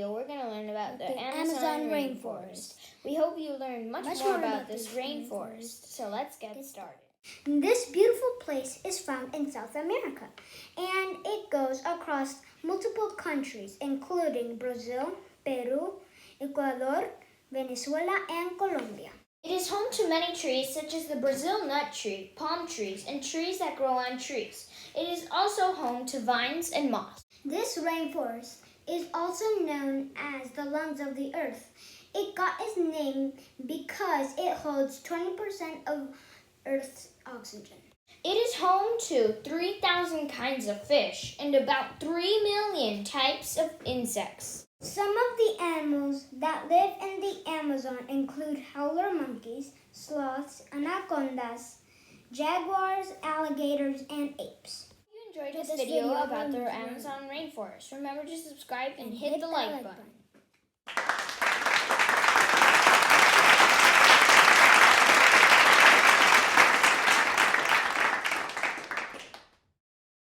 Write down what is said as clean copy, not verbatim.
video, we're going to learn about the Amazon rainforest. We hope you learn much more about this rainforest. So let's get started. This beautiful place is found in South America, and it goes across multiple countries, including Brazil, Peru, Ecuador, Venezuela, and Colombia. It is home to many trees such as the Brazil nut tree, palm trees, and trees that grow on trees. It is also home to vines and moss. This rainforest is also known as the lungs of the earth. It got its name because it holds 20% of Earth's oxygen. It is home to 3,000 kinds of fish and about 3 million types of insects. Some of the animals that live in the Amazon include howler monkeys, sloths, anacondas, jaguars, alligators, and apes. If you enjoyed this video about the Amazon rainforest, remember to subscribe and hit the like button.